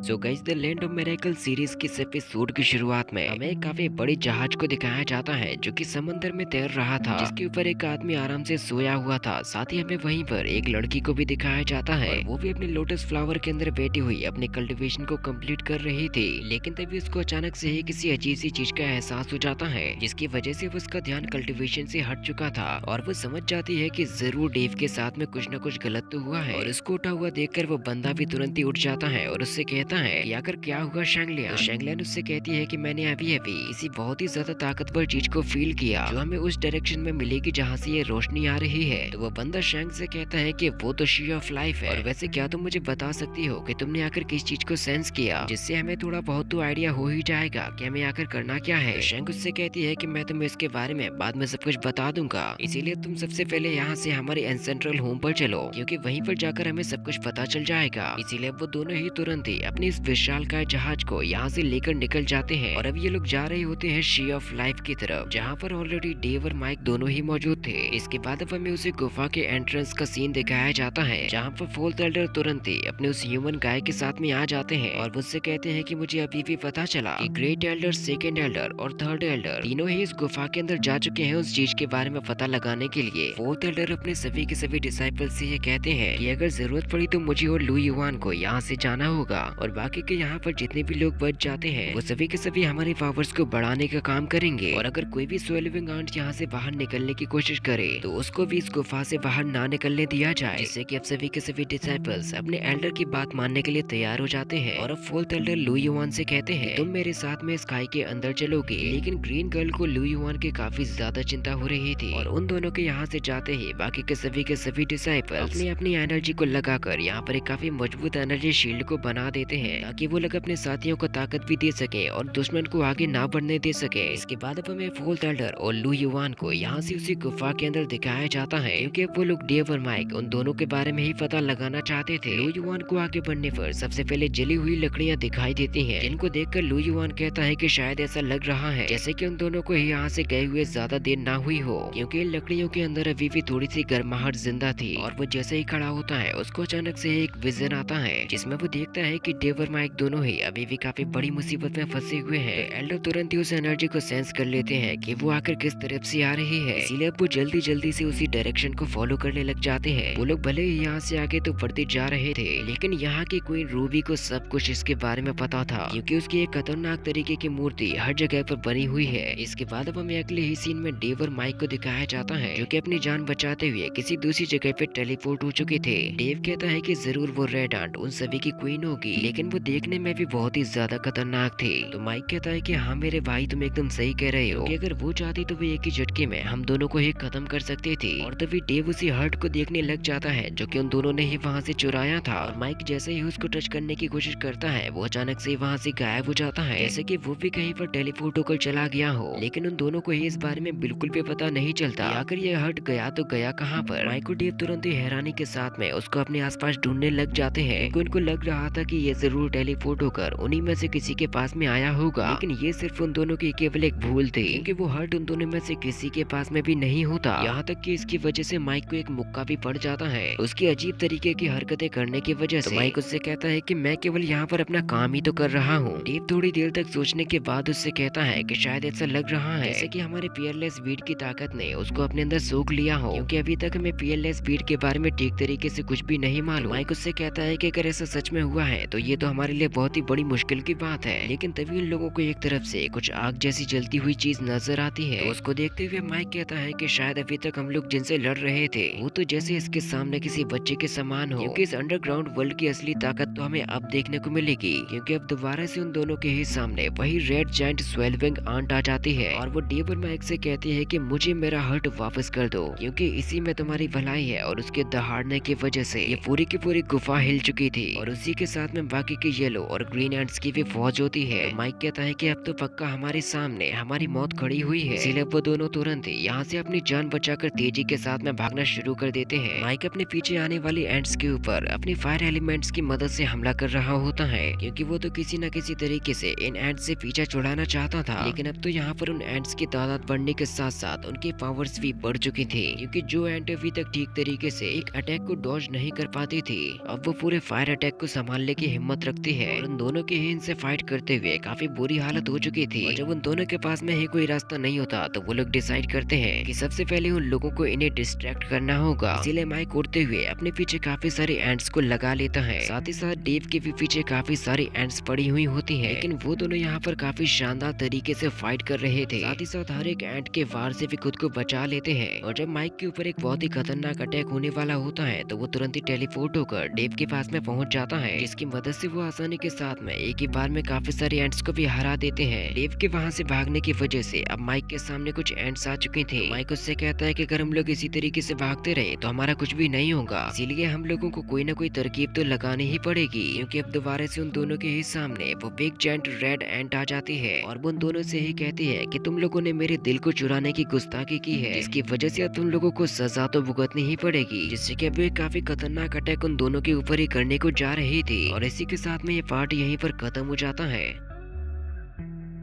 So guys, the land of miracle series के इस episode की शुरुआत में हमें एक काफी बड़ी जहाज को दिखाया जाता है जो कि समंदर में तैर रहा था, जिसके ऊपर एक आदमी आराम से सोया हुआ था। साथ ही हमें वहीं पर एक लड़की को भी दिखाया जाता है और वो भी अपने लोटस फ्लावर के अंदर बैठी हुई अपनी कल्टीवेशन को कंप्लीट कर रही थी। लेकिन तभी उसको अचानक से ही किसी अजीब सी चीज का एहसास हो जाता है, जिसकी वजह से उसका ध्यान कल्टीवेशन से हट चुका था और वो समझ जाती है कि जरूर डेव के साथ में कुछ न कुछ गलत तो हुआ है। और उसको उठा हुआ देखकर वो बंदा भी तुरंत ही उठ जाता है और उससे कहता है कि आखिर क्या हुआ शैंगलियन। तो शैंगलियन उससे कहती है कि मैंने अभी अभी किसी बहुत ही ज्यादा ताकतवर चीज को फील किया जो हमें उस डायरेक्शन में मिलेगी जहाँ से ये रोशनी आ रही है। तो वो बंदा शैंग से कहता है कि वो तो शी ऑफ लाइफ है, और वैसे क्या तुम मुझे बता सकती हो कि तुमने आखिर किस चीज को सेंस किया, जिससे हमें थोड़ा बहुत तो आइडिया हो ही जाएगा कि हमें आखिर करना क्या है। तो शैंग उससे कहती है कि मैं तुम्हें इसके बारे में बाद में सब कुछ बता दूंगा, इसीलिए तुम सबसे पहले यहाँ से हमारे एंसेंट्रल होम पर चलो, क्योंकि वहीं पर जाकर हमें सब कुछ पता चल जाएगा। इसीलिए वो दोनों ही तुरंत ही अपनी इस विशालकाय जहाज को यहाँ से लेकर निकल जाते हैं और अब ये लोग जा रहे होते हैं शी ऑफ लाइफ की तरफ, जहाँ पर ऑलरेडी डेव और माइक दोनों ही मौजूद थे। इसके बाद अब हमें उसी गुफा के एंट्रेंस का सीन दिखाया जाता है, जहाँ पर फोर्थ एल्डर तुरंत ही अपने उस ह्यूमन गाय के साथ में आ जाते हैं और मुझसे कहते हैं कि मुझे अभी भी पता चला कि ग्रेट एल्डर, सेकेंड एल्डर और थर्ड एल्डर तीनों ही इस गुफा के अंदर जा चुके हैं उस चीज के बारे में पता लगाने के लिए। फोर्थ एल्डर अपने सभी के सभी डिसाइपल से ये कहते हैं कि अगर जरूरत पड़ी तो मुझे और लू युवान को यहाँ से जाना होगा, और बाकी के यहाँ पर जितने भी लोग बच जाते हैं वो सभी के सभी हमारे पावर्स को बढ़ाने का काम करेंगे, और अगर कोई भी स्वेलिविंग आंट यहाँ से बाहर निकलने की कोशिश करे तो उसको भी इस गुफा से बाहर ना निकलने दिया जाए, जिससे कि अब सभी के सभी डिसाइपल्स अपने एल्डर की बात मानने के लिए तैयार हो जाते हैं। और अब फोर्थ एल्डर लू युवान से कहते हैं तुम मेरे साथ में स्काई के अंदर चलोगे। लेकिन ग्रीन गर्ल को लू युवान की काफी ज्यादा चिंता हो रही थी, और उन दोनों के यहाँ से जाते ही बाकी के सभी डिसाइपल्स अपनी अपनी एनर्जी को लगाकर यहाँ पर एक काफी मजबूत एनर्जी शील्ड को बना देते हैं, ताकि वो लोग अपने साथियों को ताकत भी दे सके और दुश्मन को आगे ना बढ़ने दे सके। इसके बाद अब हमें फोर्थ एल्डर और लू युवान को यहाँ से उसी गुफा के अंदर दिखाया जाता है, क्योंकि वो लोग डेव और माइक उन दोनों के बारे में ही पता लगाना चाहते थे। लू युवान को आगे बढ़ने पर सबसे पहले जली हुई लकड़ियां दिखाई देती हैं, जिनको देखकर लू युवान कहता है कि शायद ऐसा लग रहा है जैसे कि उन दोनों को ही यहाँ से गए हुए ज्यादा देर ना हुई हो, क्योंकि इन लकड़ियों के अंदर अभी भी थोड़ी सी गर्माहट जिंदा थी। और वो जैसे ही खड़ा होता है उसको अचानक से एक विजन आता है, जिसमें वो देखता है कि डेव और माइक दोनों ही अभी भी काफी बड़ी मुसीबत में फंसे हुए हैं। एल्डर तुरंत ही उस एनर्जी को सेंस कर लेते हैं कि वो आखिर किस तरफ से आ रही है, इसीलिए वो जल्दी जल्दी से उसी डायरेक्शन को फॉलो करने लग जाते हैं। वो लोग भले ही यहाँ से आगे तो बढ़ते जा रहे थे, लेकिन यहाँ की क्वीन रूबी को सब कुछ इसके बारे में पता था, क्योंकि उसकी एक खतरनाक तरीके की मूर्ति हर जगह पर बनी हुई है। इसके बाद अब हमें अगले ही सीन में डेव और माइक को दिखाया जाता है, जो कि अपनी जान बचाते हुए किसी दूसरी जगह पे टेलीपोर्ट हो चुके थे। डेव कहता है कि जरूर वो रेड आंट उन सभी की क्वीन होगी, लेकिन वो देखने में भी बहुत ही ज्यादा खतरनाक थी। तो माइक कहता है कि हाँ मेरे भाई, तुम एकदम सही कह रहे हो कि अगर वो चाहती तो वो एक ही झटके में हम दोनों को ही खत्म कर सकती थी। और तभी डेव उसी हर्ट को देखने लग जाता है जो कि उन दोनों ने ही वहाँ से चुराया था, और माइक जैसे ही उसको टच करने की कोशिश करता है वो अचानक से वहाँ से गायब हो जाता है, जैसे कि वो भी कहीं पर टेलीपोर्ट होकर चला गया हो। लेकिन उन दोनों को ही इस बारे में बिल्कुल भी पता नहीं चलता आखिर ये हर्ट गया तो गया कहाँ पर। माइक और डेव तुरंत ही हैरानी के साथ में उसको अपने आसपास ढूंढने लग जाते हैं, क्योंकि उनको लग रहा था कि ये जरूर टेलीपोर्ट होकर उन्हीं में से किसी के पास में आया होगा। लेकिन ये सिर्फ उन दोनों की केवल एक भूल थी, क्योंकि वो हर्ट उन दोनों में से किसी के पास में भी नहीं होता। यहाँ तक कि इसकी वजह से माइक को एक मुक्का भी पड़ जाता है उसकी अजीब तरीके की हरकतें करने की वजह से। तो माइक उससे कहता है कि मैं केवल यहाँ पर अपना काम ही तो कर रहा हूँ। डेव थोड़ी देर तक सोचने के बाद उससे कहता है कि शायद ऐसा लग रहा है जैसे कि हमारे पीयरलेस बीट की ताकत ने उसको अपने अंदर सोख लिया हो, क्योंकि अभी तक हमें पीयरलेस बीट के बारे में ठीक तरीके से कुछ भी नहीं मालूम। माइक उससे कहता है कि अगर ऐसा सच में हुआ है तो ये तो हमारे लिए बहुत ही बड़ी मुश्किल की बात है। लेकिन तभी उन लोगों को एक तरफ से कुछ आग जैसी जलती हुई चीज नजर आती है। तो उसको देखते हुए माइक कहता है कि शायद अभी तक हम लोग जिनसे लड़ रहे थे वो तो जैसे इसके सामने किसी बच्चे के समान हो, क्योंकि इस अंडरग्राउंड वर्ल्ड की असली ताकत तो हमें अब देखने को मिलेगी, क्योंकि अब दोबारा से उन दोनों के ही सामने वही रेड जायंट स्वेलविंग आंट आ जाती है। और वो डेव और माइक से कहती है कि मुझे मेरा हर्ट वापस कर दो, क्योंकि इसी में तुम्हारी भलाई है। और उसके दहाड़ने की वजह से ये पूरी की पूरी गुफा हिल चुकी थी, और उसी के साथ में बाकी के येलो और ग्रीन एंट्स की भी फौज होती है। तो माइक कहता है कि अब तो पक्का हमारे सामने हमारी मौत खड़ी हुई है, इसीलिए वो दोनों तुरंत ही यहाँ से अपनी जान बचाकर तेजी के साथ में भागना शुरू कर देते हैं। माइक अपने पीछे आने वाली एंट्स के ऊपर अपनी फायर एलिमेंट्स की मदद से हमला कर रहा होता है, क्योंकि वो तो किसी न किसी तरीके से इन एंट्स से पीछा छुड़ाना चाहता था। लेकिन अब तो यहाँ पर उन एंट्स की तादाद बढ़ने के साथ साथ उनकी पावर्स भी बढ़ चुकी थी, क्योंकि जो एंट अभी तक ठीक तरीके से एक अटैक को डॉज नहीं कर पाती थी, अब वो पूरे फायर अटैक को संभालने की हिम्मत हिम्मत रखती है और उन दोनों के ही इनसे फाइट करते हुए काफी बुरी हालत हो चुकी थी। और जब उन दोनों के पास में ही कोई रास्ता नहीं होता तो वो लोग डिसाइड करते हैं कि सबसे पहले उन लोगों को इन्हें डिस्ट्रैक्ट करना होगा। इसीलिए माइक उड़ते हुए अपने पीछे काफी सारे एंट्स को लगा लेता है। साथ ही साथ डेव के भी पीछे काफी सारी एंट्स पड़ी हुई होती हैं, लेकिन वो दोनों यहाँ पर काफी शानदार तरीके से फाइट कर रहे थे। साथ ही साथ हर एक एंट के वार से भी खुद को बचा लेते हैं। और जब माइक के ऊपर एक बहुत ही खतरनाक अटैक होने वाला होता है तो वो तुरंत ही टेलीपोर्ट होकर डेव के पास में पहुंच जाता है, जिसकी मदद से वो आसानी के साथ में एक ही बार में काफी सारे एंट्स को भी हरा देते हैं। डेव के वहां से भागने की वजह से अब माइक के सामने कुछ एंट्स आ चुके थे। माइक उससे कहता है कि अगर हम लोग इसी तरीके से भागते रहे तो हमारा कुछ भी नहीं होगा, इसीलिए हम लोगों को कोई ना कोई तरकीब तो लगानी ही पड़ेगी, क्योंकि अब दोबारा से उन दोनों के ही सामने वो बिग जायंट रेड एंट आ जाती है और वो उन दोनों से ही कहती है कि तुम लोगों ने मेरे दिल को चुराने की गुस्ताखी की है, जिसकी वजह से अब तुम लोगों को सजा तो भुगतनी ही पड़ेगी। जिससे कि अब वो काफी खतरनाक अटैक उन दोनों के ऊपर ही करने को जा रही थी। और इसी के साथ में ये पार्ट यहीं पर खत्म हो जाता है।